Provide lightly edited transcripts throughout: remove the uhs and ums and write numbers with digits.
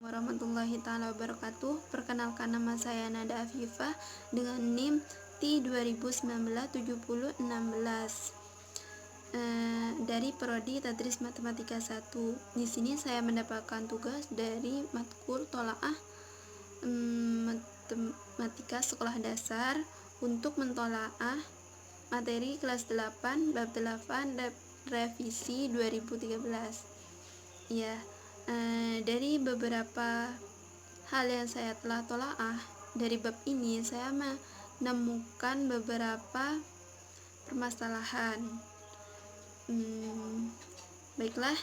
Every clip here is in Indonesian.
Warahmatullahi taala wabarakatuh. Perkenalkan, nama saya Nada Afifah dengan NIM T20197016 dari Prodi Tadris Matematika 1. Di sini saya mendapatkan tugas dari matkul Tolaah Matematika Sekolah Dasar untuk mentolaah materi kelas 8 bab 8 revisi 2013. Ya, dari beberapa hal yang saya telah tolaah dari bab ini, saya menemukan beberapa permasalahan. Baiklah,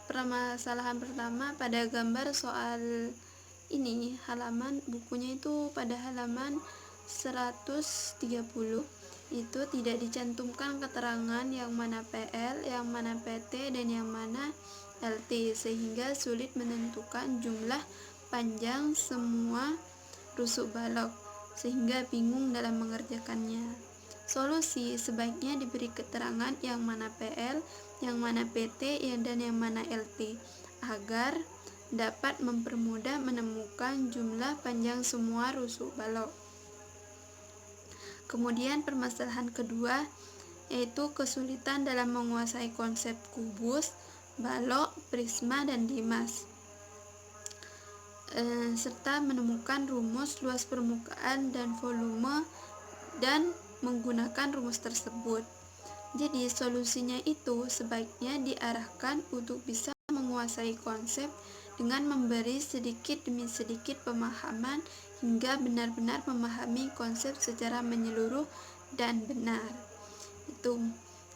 permasalahan pertama pada gambar soal ini, halaman bukunya itu pada halaman 130 itu tidak dicantumkan keterangan yang mana PL, yang mana PT, dan yang mana LT, sehingga sulit menentukan jumlah panjang semua rusuk balok, sehingga bingung dalam mengerjakannya. Solusi: sebaiknya diberi keterangan yang mana PL, yang mana PT, dan yang mana LT, agar dapat mempermudah menemukan jumlah panjang semua rusuk balok. Kemudian permasalahan kedua yaitu kesulitan dalam menguasai konsep kubus, balok, prisma, dan limas, serta menemukan rumus luas permukaan dan volume dan menggunakan rumus tersebut. Jadi solusinya itu sebaiknya diarahkan untuk bisa menguasai konsep dengan memberi sedikit demi sedikit pemahaman hingga benar-benar memahami konsep secara menyeluruh dan benar. Itu.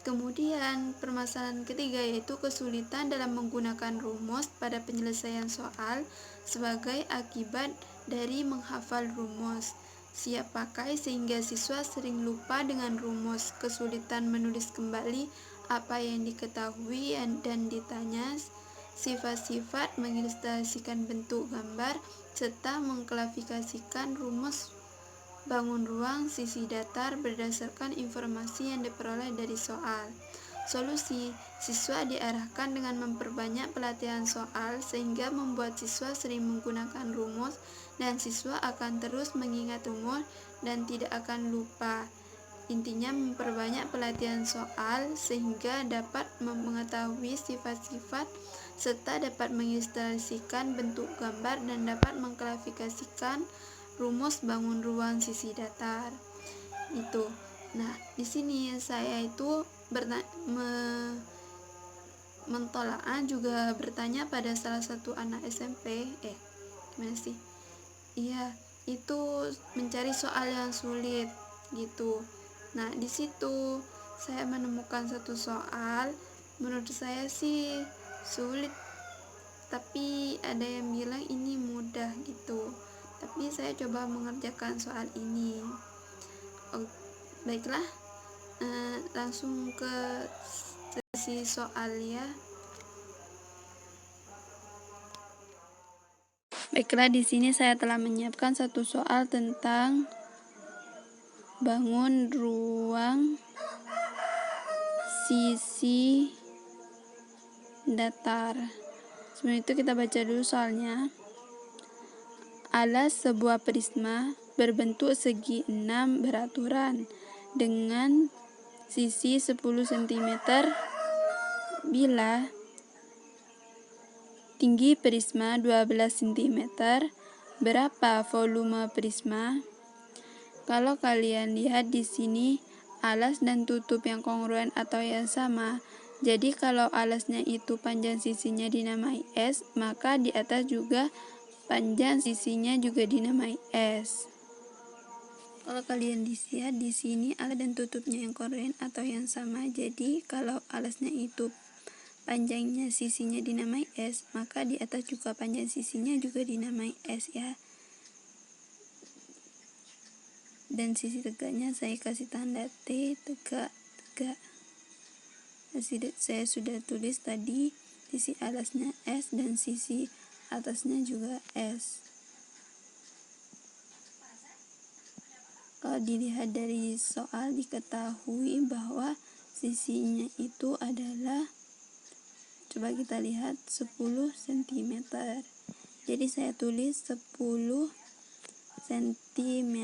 Kemudian permasalahan ketiga yaitu kesulitan dalam menggunakan rumus pada penyelesaian soal sebagai akibat dari menghafal rumus siap pakai sehingga siswa sering lupa dengan rumus, kesulitan menulis kembali apa yang diketahui dan ditanya, sifat-sifat, mengilustrasikan bentuk gambar, serta mengklasifikasikan rumus bangun ruang sisi datar berdasarkan informasi yang diperoleh dari soal. Solusi: siswa diarahkan dengan memperbanyak pelatihan soal sehingga membuat siswa sering menggunakan rumus, dan siswa akan terus mengingat rumus dan tidak akan lupa. Intinya memperbanyak pelatihan soal sehingga dapat mengetahui sifat-sifat serta dapat mengilustrasikan bentuk gambar dan dapat mengklasifikasikan rumus bangun ruang sisi datar. Itu. Nah, di sini saya itu mentolaah juga bertanya pada salah satu anak SMP, gimana sih? Iya, itu mencari soal yang sulit gitu. Nah, di situ saya menemukan satu soal, menurut saya sih sulit, tapi ada yang bilang ini mudah gitu. Tapi saya coba mengerjakan soal ini. Baiklah, langsung ke sesi soal ya. Baiklah, di sini saya telah menyiapkan satu soal tentang bangun ruang sisi datar. Sebelum itu kita baca dulu soalnya. Alas sebuah prisma berbentuk segi 6 beraturan dengan sisi 10 cm bila tinggi prisma 12 cm. Berapa volume prisma? Kalau kalian lihat di sini alas dan tutup yang kongruen atau yang sama. Jadi kalau alasnya itu panjang sisinya dinamai S, maka di atas juga panjang sisinya juga dinamai S. Kalau kalian lihat di sini alas dan tutupnya yang kongruen atau yang sama. Jadi kalau alasnya itu panjangnya sisinya dinamai S, maka di atas juga panjang sisinya juga dinamai S ya. Dan sisi tegaknya saya kasih tanda T, tegak. Saya sudah tulis tadi sisi alasnya S dan sisi atasnya juga S. Kalau dilihat dari soal diketahui bahwa sisinya itu adalah, coba kita lihat, 10 cm. Jadi saya tulis 10 cm.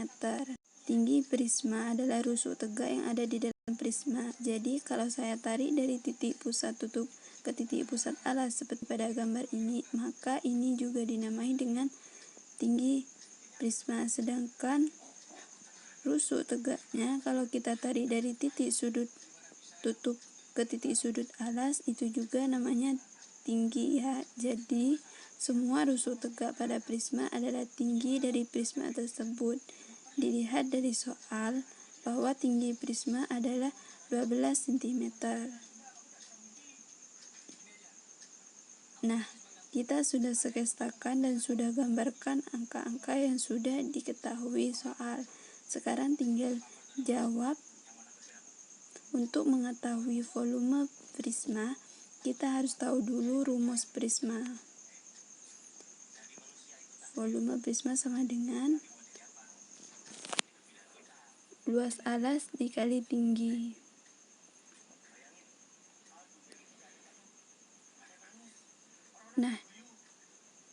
Tinggi prisma adalah rusuk tegak yang ada di dalam prisma. Jadi kalau saya tarik dari titik pusat tutup ke titik pusat alas seperti pada gambar ini, maka ini juga dinamai dengan tinggi prisma. Sedangkan rusuk tegaknya kalau kita tarik dari titik sudut tutup ke titik sudut alas, itu juga namanya tinggi ya. Jadi semua rusuk tegak pada prisma adalah tinggi dari prisma tersebut. Dilihat dari soal bahwa tinggi prisma adalah 12 cm. Nah, kita sudah sketsakan dan sudah gambarkan angka-angka yang sudah diketahui soal. Sekarang tinggal jawab. Untuk mengetahui volume prisma, kita harus tahu dulu rumus prisma. Volume prisma sama dengan luas alas dikali tinggi. Nah,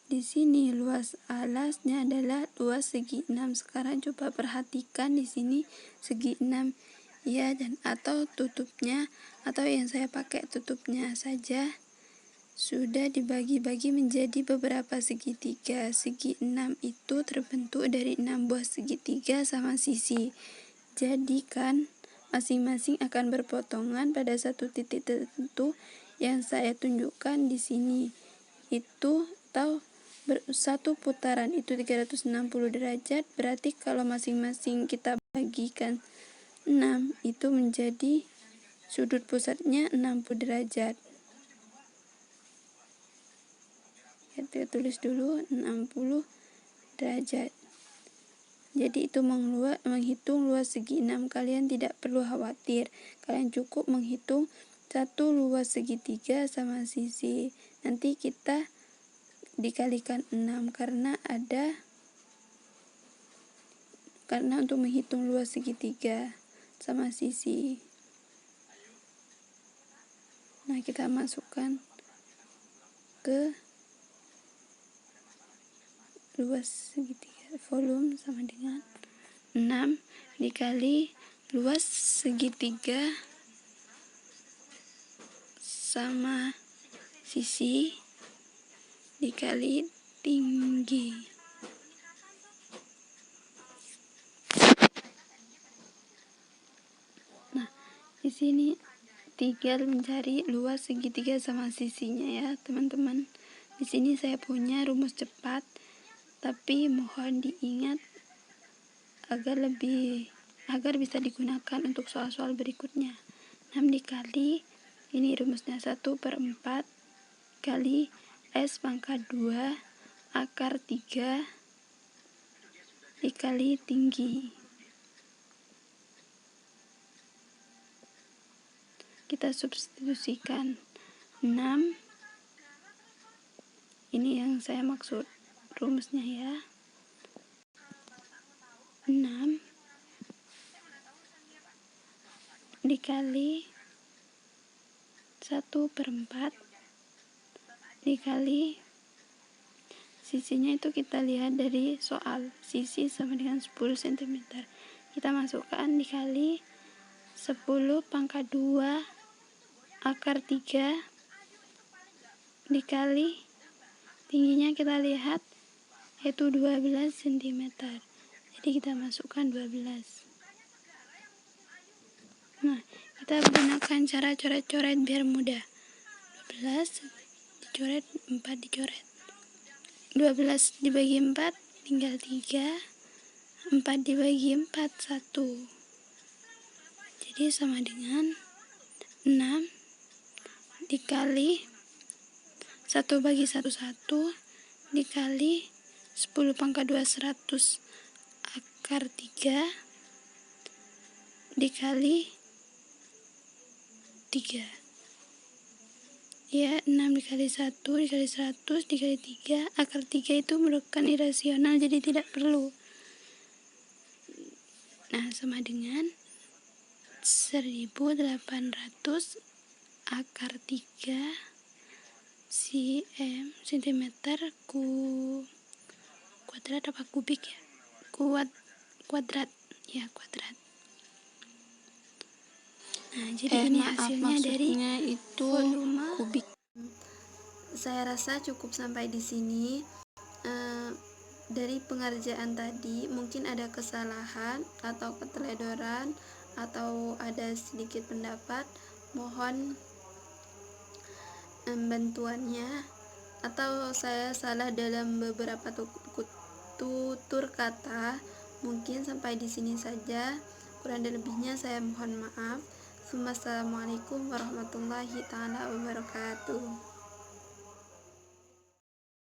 di sini luas alasnya adalah luas segi 6. Sekarang coba perhatikan di sini segi 6 ya, dan atau tutupnya, atau yang saya pakai tutupnya saja sudah dibagi-bagi menjadi beberapa segitiga. Segi 6 itu terbentuk dari 6 buah segitiga sama sisi. Jadi kan masing-masing akan berpotongan pada satu titik tertentu yang saya tunjukkan di sini. Itu atau satu putaran itu 360 derajat. Berarti kalau masing-masing kita bagikan 6, itu menjadi sudut pusatnya 60 derajat. Kita tulis dulu 60 derajat. Jadi itu menghitung luas segi 6. Kalian tidak perlu khawatir. Kalian cukup menghitung satu luas segitiga sama sisi. Nanti kita dikalikan 6 karena untuk menghitung luas segitiga sama sisi. Nah, kita masukkan ke luas segitiga. Volume sama dengan 6 dikali luas segitiga sama sisi dikali tinggi. Nah, di sini tinggal mencari luas segitiga sama sisinya ya, teman-teman. Di sini saya punya rumus cepat, tapi mohon diingat agar bisa digunakan untuk soal-soal berikutnya. 6 dikali, ini rumusnya 1/4 kali S pangkat 2 akar 3 dikali tinggi. Kita substitusikan 6, ini yang saya maksud rumusnya ya. 6 dikali 1/4 dikali sisinya, itu kita lihat dari soal, sisi sama dengan 10 cm. Kita masukkan dikali 10 pangkat 2 akar 3 dikali tingginya, kita lihat yaitu 12 cm. Jadi kita masukkan 12. Nah, kita gunakan cara coret-coret biar mudah. 12 dicoret, 4 dicoret. 12 dibagi 4 tinggal 3. 4 dibagi 4 1. Jadi sama dengan 6 dikali 1 bagi 1 1 dikali 10 pangkat 2 100 akar 3 dikali 3 ya. 6 dikali 1 dikali 100 dikali 3 akar 3 itu merupakan irasional, jadi tidak perlu. Nah, sama dengan 1800 akar 3 sentimeter kuadrat apa kubik ya? Kuadrat. Nah, jadi ini hasilnya dari itu volume kubik. Saya rasa cukup sampai di sini. Dari pengerjaan tadi mungkin ada kesalahan atau keteledoran atau ada sedikit pendapat, mohon bantuannya, atau saya salah dalam beberapa tutur kata. Mungkin sampai di sini saja, kurang dan lebihnya saya mohon maaf. Assalamualaikum warahmatullahi taala wabarakatuh.